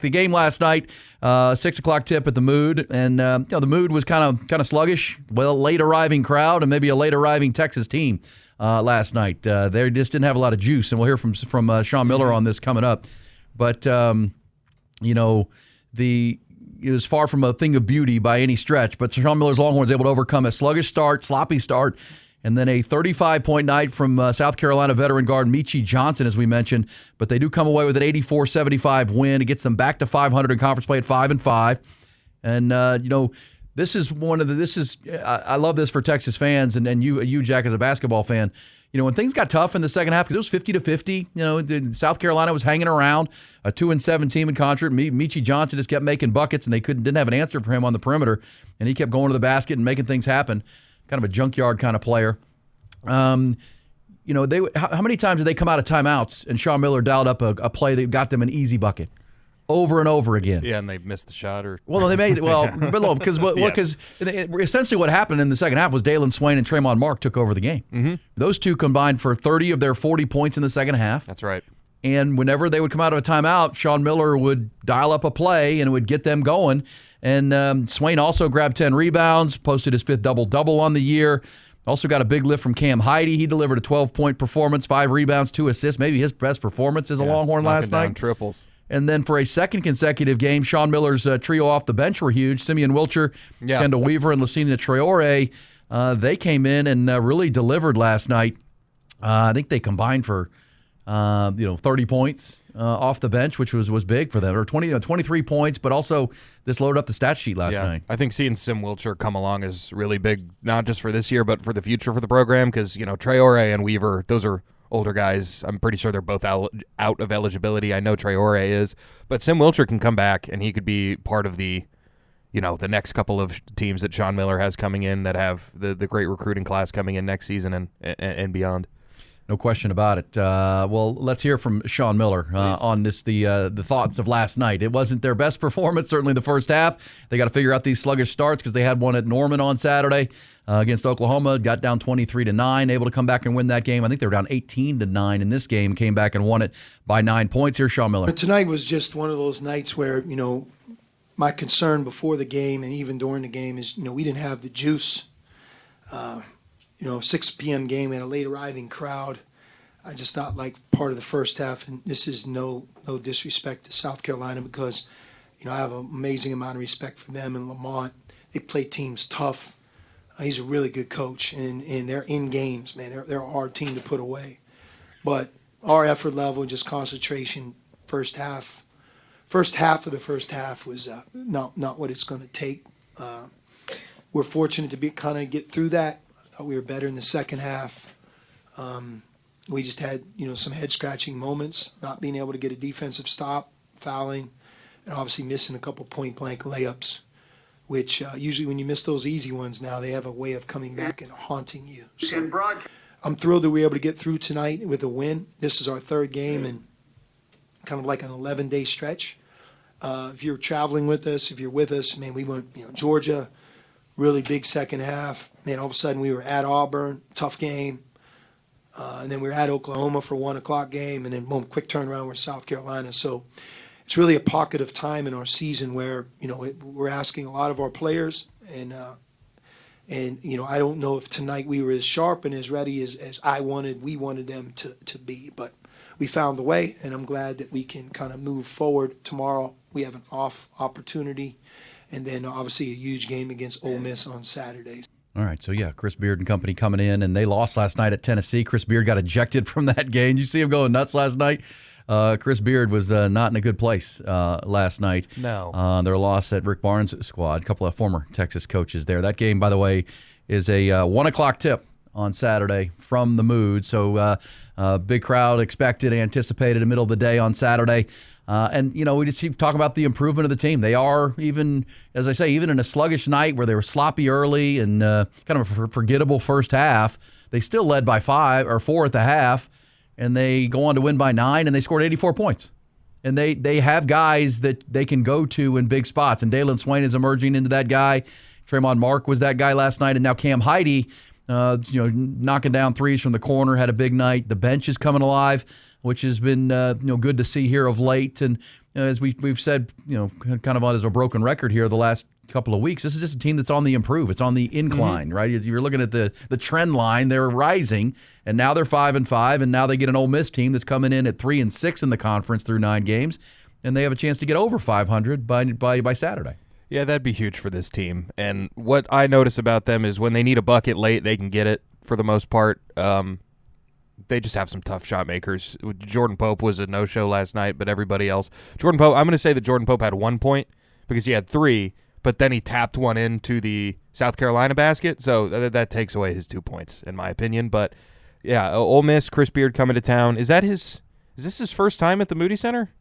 The game last night, 6 o'clock tip at the Mood, and the Mood was kind of sluggish. Well, late arriving crowd and maybe a late arriving Texas team last night. They just didn't have a lot of juice, and we'll hear from Sean Miller on this coming up. But it was far from a thing of beauty by any stretch. But Sean Miller's Longhorns able to overcome a sluggish start, sloppy start, and then a 35-point night from South Carolina veteran guard Meechie Johnson, as we mentioned. But they do come away with an 84-75 win. It gets them back to 500 in conference play at 5-5. And this is I love this for Texas fans, and you Jack, as a basketball fan. When things got tough in the second half, because it was 50-50. South Carolina was hanging around, a 2-7 team in conference. Meechie Johnson just kept making buckets, and they didn't have an answer for him on the perimeter, and he kept going to the basket and making things happen. Kind of a junkyard kind of player. How many times did they come out of timeouts and Sean Miller dialed up a play that got them an easy bucket over and over again? Yeah, and they missed the shot, or they made it. Well, because essentially what happened in the second half was Dalen Swain and Tremont Mark took over the game. Mm-hmm. Those two combined for 30 of their 40 points in the second half. That's right. And whenever they would come out of a timeout, Sean Miller would dial up a play and it would get them going. And Swain also grabbed 10 rebounds, posted his 5th double-double on the year. Also got a big lift from Cam Heide. He delivered a 12-point performance, 5 rebounds, 2 assists, maybe his best performance as a Longhorn last night. Triples. And then for a second consecutive game, Sean Miller's trio off the bench were huge. Simeon Wilcher, Kendall Weaver, and Lucina Traore. They came in and really delivered last night. I think they combined for 30 points off the bench, which was big for them, or 23 points, but also this loaded up the stat sheet last night. I think seeing Sim Wilcher come along is really big, not just for this year, but for the future for the program, because, Traore and Weaver, those are older guys. I'm pretty sure they're both out of eligibility. I know Traore is, but Sim Wilcher can come back, and he could be part of the next couple of teams that Sean Miller has coming in that have the great recruiting class coming in next season and beyond. No question about it. Well, let's hear from Sean Miller on this, the thoughts of last night. It wasn't their best performance, certainly the first half. They got to figure out these sluggish starts because they had one at Norman on Saturday against Oklahoma, got down 23-9, able to come back and win that game. I think they were down 18-9 in this game, came back and won it by 9 points. Here's Sean Miller. Tonight was just one of those nights where, my concern before the game and even during the game is, we didn't have the juice. 6 p.m. game and a late arriving crowd. I just thought like part of the first half, and this is no disrespect to South Carolina because, I have an amazing amount of respect for them and Lamont. They play teams tough. He's a really good coach, and they're in games, man. They're a hard team to put away. But our effort level and just concentration first half of the first half was not what it's going to take. We're fortunate to get through that. We were better in the second half. We just had, some head-scratching moments, not being able to get a defensive stop, fouling, and obviously missing a couple point-blank layups, which usually when you miss those easy ones now, they have a way of coming back and haunting you. So I'm thrilled that we were able to get through tonight with a win. This is our third game and kind of like an 11-day stretch. If you're traveling with us, if you're with us, man, we went, Georgia, really big second half. Man, all of a sudden we were at Auburn, tough game. And then we were at Oklahoma for 1 o'clock game, and then boom, quick turnaround with South Carolina. So it's really a pocket of time in our season where, we're asking a lot of our players. And I don't know if tonight we were as sharp and as ready as we wanted them to be. But we found the way, and I'm glad that we can kind of move forward. Tomorrow we have an off opportunity. And then obviously a huge game against Ole Miss on Saturdays. All right, so Chris Beard and company coming in, and they lost last night at Tennessee. Chris Beard got ejected from that game. You see him going nuts last night? Chris Beard was not in a good place last night. No. Their loss at Rick Barnes' squad, a couple of former Texas coaches there. That game, by the way, is a 1 o'clock tip on Saturday from the Mood. So big crowd expected, anticipated in the middle of the day on Saturday. And, we just keep talking about the improvement of the team. They are, even, as I say, even in a sluggish night where they were sloppy early and kind of a forgettable first half, they still led by 4 at the half, and they go on to win by 9, and they scored 84 points. And they have guys that they can go to in big spots, and Dalen Swain is emerging into that guy. Tremont Mark was that guy last night, and now Cam Heide, knocking down threes from the corner, had a big night. The bench is coming alive, which has been good to see here of late. And as we've said, kind of as a broken record here the last couple of weeks, this is just a team that's on the improve. It's on the incline, right? If you're looking at the trend line, they're rising, and now they're 5-5, and now they get an Ole Miss team that's coming in at 3-6 in the conference through 9 games, and they have a chance to get over 500 by Saturday. Yeah, that'd be huge for this team. And what I notice about them is when they need a bucket late, they can get it for the most part. They just have some tough shot makers. Jordan Pope was a no-show last night, but everybody else. Jordan Pope, I'm going to say that Jordan Pope had 1 point because he had 3, but then he tapped one into the South Carolina basket, so that takes away his 2 points, in my opinion. But, yeah, Ole Miss, Chris Beard coming to town. Is this his first time at the Moody Center?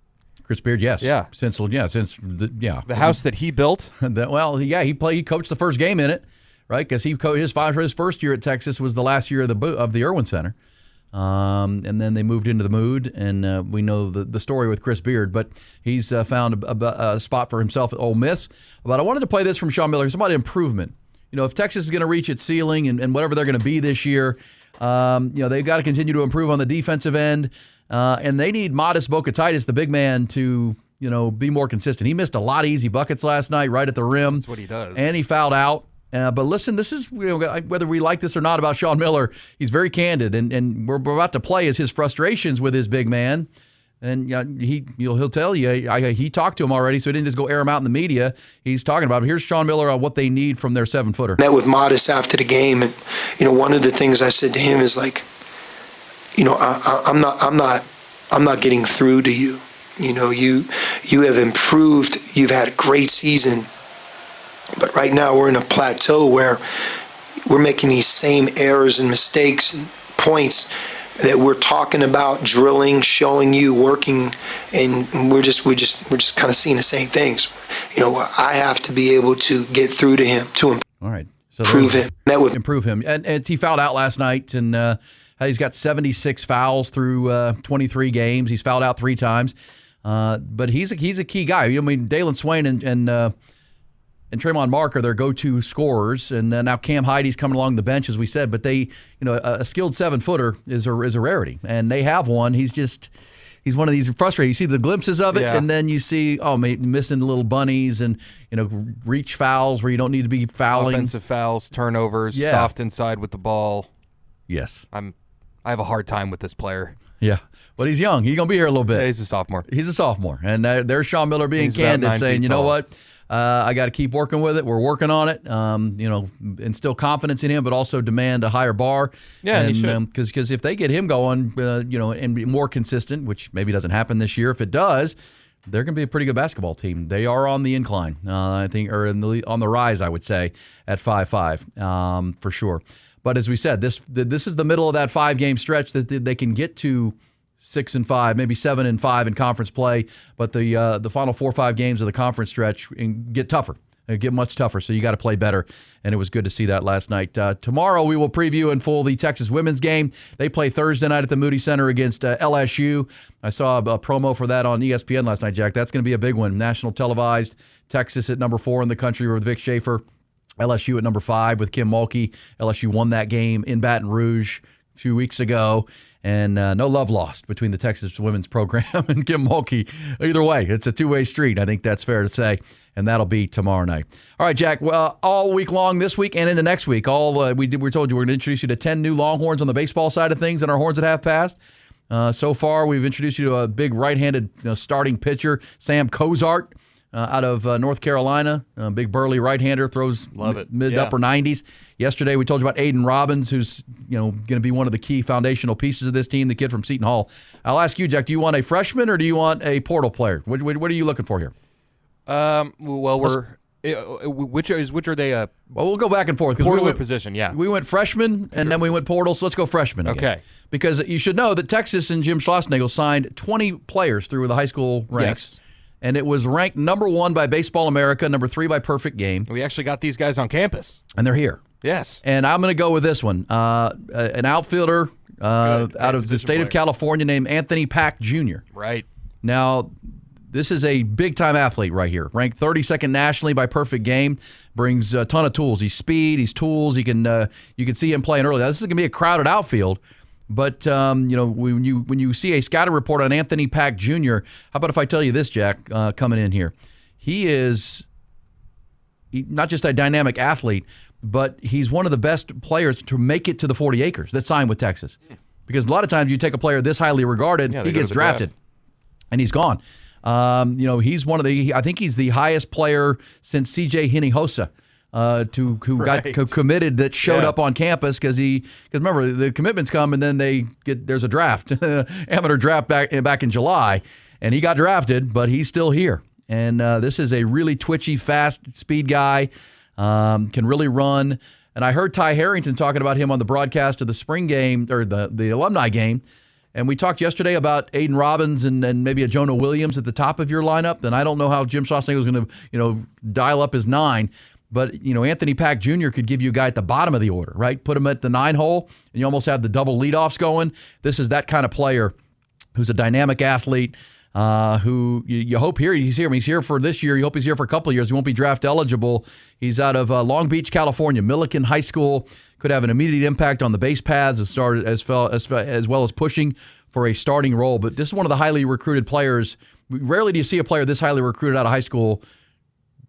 Chris Beard, yes. Yeah. Since the house that he built? He coached the first game in it, right? Because his first year at Texas was the last year of the Irwin Center. And then they moved into the Mood, and we know the story with Chris Beard, but he's found a spot for himself at Ole Miss. But I wanted to play this from Sean Miller. It's about improvement. If Texas is going to reach its ceiling and whatever they're going to be this year, they've got to continue to improve on the defensive end, and they need Modest Bocatitis, the big man, to be more consistent. He missed a lot of easy buckets last night right at the rim. That's what he does. And he fouled out. But listen, this is whether we like this or not about Sean Miller, he's very candid, and we're about to play his frustrations with his big man, and he'll tell you he talked to him already, so he didn't just go air him out in the media. He's talking about it. Here's Sean Miller on what they need from their 7-footer. Met with Modest after the game, and one of the things I said to him is like, I'm not getting through to you. You have improved. You've had a great season. But right now we're in a plateau where we're making these same errors and mistakes and points that we're talking about, drilling, showing you, working, and we're just kind of seeing the same things. I have to be able to get through to him, to improve him. Improve him. And he fouled out last night, and he's got 76 fouls through 23 games. He's fouled out 3 times. But he's a key guy. Dalen Swain and Tremont Mark are their go-to scorers, and now Cam Heidi's coming along the bench, as we said. But a skilled 7-footer is a rarity, and they have one. He's one of these frustrating. You see the glimpses of it, and then you see missing little bunnies and reach fouls where you don't need to be fouling. Offensive fouls, turnovers, soft inside with the ball. Yes, I have a hard time with this player. Yeah, but he's young. He's gonna be here a little bit. Yeah, he's a sophomore. And there's Sean Miller being candid, saying, "You know what? I got to keep working with it. We're working on it. Instill confidence in him, but also demand a higher bar. Yeah, he should. Because if they get him going, and be more consistent, which maybe doesn't happen this year. If it does, they're going to be a pretty good basketball team. They are on the incline, I think, or on the rise, I would say, at 5-5 for sure. But as we said, this is the middle of that 5-game stretch that they can get to 6-5, maybe 7-5 in conference play, but the final 4 or 5 games of the conference stretch get tougher. They get much tougher, so you got to play better, and it was good to see that last night. Tomorrow we will preview in full the Texas women's game. They play Thursday night at the Moody Center against LSU. I saw a promo for that on ESPN last night, Jack. That's going to be a big one. National televised. Texas at number 4 in the country with Vic Schaefer. LSU at number 5 with Kim Mulkey. LSU won that game in Baton Rouge a few weeks ago. And no love lost between the Texas women's program and Kim Mulkey. Either way, it's a two-way street. I think that's fair to say. And that'll be tomorrow night. All right, Jack. Well, all week long this week and into next week, we told you we're going to introduce you to 10 new Longhorns on the baseball side of things in our Horns at Half Past. So far, we've introduced you to a big right-handed starting pitcher, Sam Cozart, out of North Carolina. Big burly right-hander, throws mid-upper 90s. Yesterday, we told you about Aiden Robbins, who's going to be one of the key foundational pieces of this team, the kid from Seton Hall. I'll ask you, Jack, do you want a freshman or do you want a portal player? What are you looking for here? Which are they? Well, we'll go back and forth. Portal position, yeah. We went freshman, and then we went portal, so let's go freshman again. Okay. Because you should know that Texas and Jim Schlossnagle signed 20 players through the high school ranks. Yes. And it was ranked number 1 by Baseball America, number 3 by Perfect Game. We actually got these guys on campus. And they're here. Yes. And I'm going to go with this one. An outfielder out of the state of California named Anthony Pack Jr. Right. Now, this is a big-time athlete right here. Ranked 32nd nationally by Perfect Game. Brings a ton of tools. He's speed. He's tools. You can see him playing early. Now, this is going to be a crowded outfield. But when you see a scouting report on Anthony Pack Jr., how about if I tell you this, Jack, coming in here, he is not just a dynamic athlete, but he's one of the best players to make it to the 40 acres that signed with Texas. Because a lot of times you take a player this highly regarded, he gets drafted, and he's gone. He's one of I think he's the highest player since C.J. Hinojosa. Who got committed that showed up on campus because remember the commitments come and then there's a draft, amateur draft back in July, and he got drafted, but he's still here. And this is a really twitchy, fast speed guy, can really run. And I heard Ty Harrington talking about him on the broadcast of the spring game or the alumni game. And we talked yesterday about Aiden Robbins and maybe a Jonah Williams at the top of your lineup. And I don't know how Jim Schlossnagle was going to dial up his 9. But, Anthony Pack Jr. could give you a guy at the bottom of the order, right? Put him at the 9 hole, and you almost have the double leadoffs going. This is that kind of player who's a dynamic athlete who you hope he's here. I mean, he's here for this year. You hope he's here for a couple of years. He won't be draft eligible. He's out of Long Beach, California, Millikan High School. Could have an immediate impact on the base paths as well as pushing for a starting role. But this is one of the highly recruited players. Rarely do you see a player this highly recruited out of high school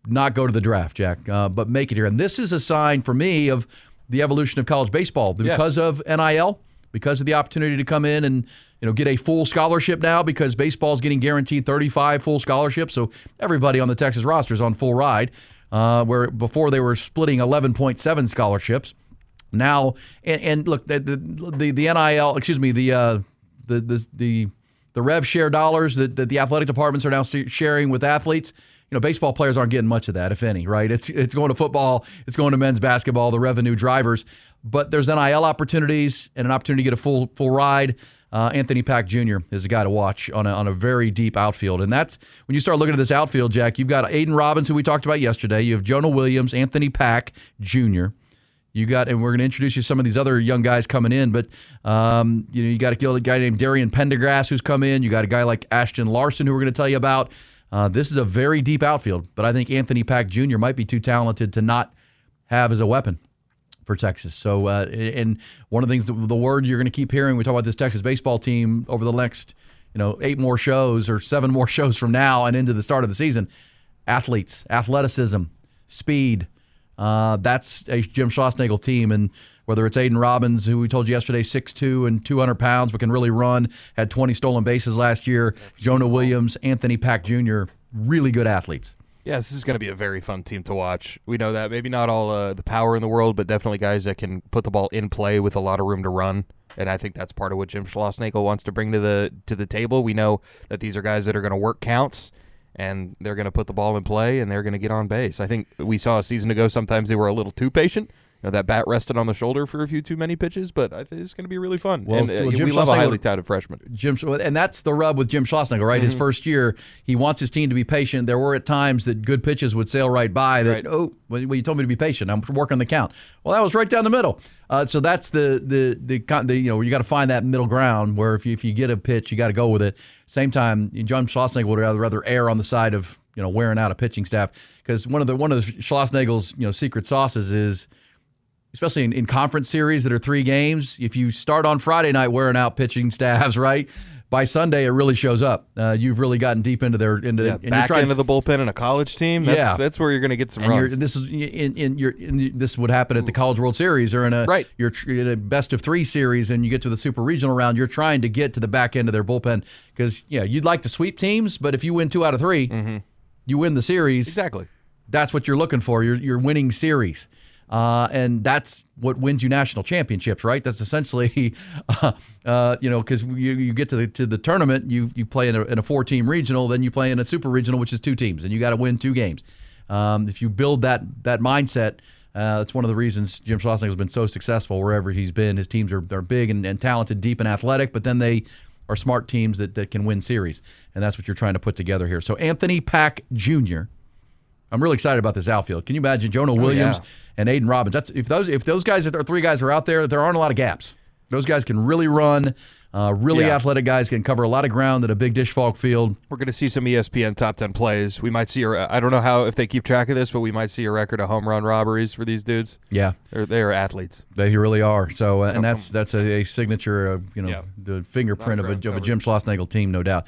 not go to the draft, Jack, but make it here. And this is a sign for me of the evolution of college baseball because of NIL, because of the opportunity to come in and get a full scholarship now because baseball is getting guaranteed 35 full scholarships. So everybody on the Texas roster is on full ride, where before they were splitting 11.7 scholarships. Now, and look, the NIL, the rev share dollars that the athletic departments are now sharing with athletes. Baseball players aren't getting much of that, if any, right? It's going to football, it's going to men's basketball, the revenue drivers. But there's NIL opportunities and an opportunity to get a full ride. Anthony Pack Jr. is a guy to watch on a very deep outfield. And that's when you start looking at this outfield, Jack, you've got Aiden Robbins, who we talked about yesterday. You have Jonah Williams, Anthony Pack Jr. And we're going to introduce you to some of these other young guys coming in, but you got a guy named Darian Pendergrass who's come in. You got a guy like Ashton Larson, who we're going to tell you about. This is a very deep outfield, but I think Anthony Pack Jr. might be too talented to not have as a weapon for Texas. So, and one of the things, the word you're going to keep hearing, we talk about this Texas baseball team over the next, 8 more shows or 7 more shows from now and into the start of the season, athletes, athleticism, speed. That's a Jim Schlossnagle team, and whether it's Aiden Robbins, who we told you yesterday, 6'2" and 200 pounds, but can really run, had 20 stolen bases last year. Jonah Williams, Anthony Pack Jr., really good athletes. Yeah, this is going to be a very fun team to watch. We know that. Maybe not all the power in the world, but definitely guys that can put the ball in play with a lot of room to run. And I think that's part of what Jim Schlossnagle wants to bring to the table. We know that these are guys that are going to work counts, and they're going to put the ball in play, and they're going to get on base. I think we saw a season ago sometimes they were a little too patient. That bat rested on the shoulder for a few too many pitches, but I think it's going to be really fun. Well, we love a highly touted freshman. And that's the rub with Jim Schlossnagle, right? Mm-hmm. His first year, he wants his team to be patient. There were at times that good pitches would sail right by. You told me to be patient. I'm working the count. Well, that was right down the middle. So that's the you got to find that middle ground where if you get a pitch, you got to go with it. Same time, John Schlossnagle would rather err on the side of wearing out a pitching staff, because one of Schlossnagle's secret sauces is, especially in conference series that are 3 games, if you start on Friday night wearing out pitching staffs, right, by Sunday it really shows up. You've really gotten deep into their into the bullpen in a college team. That's where you're going to get some runs. This would happen at the College World Series or you're in a best of 3 series, and you get to the Super Regional round. You're trying to get to the back end of their bullpen because you'd like to sweep teams, but if you win 2 out of 3, you win the series. Exactly. That's what you're looking for. You're winning series. And that's what wins you national championships, right? That's essentially, because you get to the tournament, you play in a 4-team regional, then you play in a super regional, which is 2 teams, and you got to win 2 games. If you build that mindset, that's one of the reasons Jim Schlossnagle has been so successful wherever he's been. His teams are big and talented, deep and athletic, but then they are smart teams that can win series, and that's what you're trying to put together here. So Anthony Pack Jr., I'm really excited about this outfield. Can you imagine Jonah Williams and Aiden Robbins? If those guys, if there are 3 guys are out there, there aren't a lot of gaps. Those guys can really run. Really Yeah. athletic guys can cover a lot of ground at a big dish falk field. We're going to see some ESPN top 10 plays. We might see, I don't know how if they keep track of this, but we might see a record of home run robberies for these dudes. Yeah, They're athletes. they really are. So, and that's a signature, Yeah. the fingerprint of a Covered. Jim Schlossnagle team, no doubt.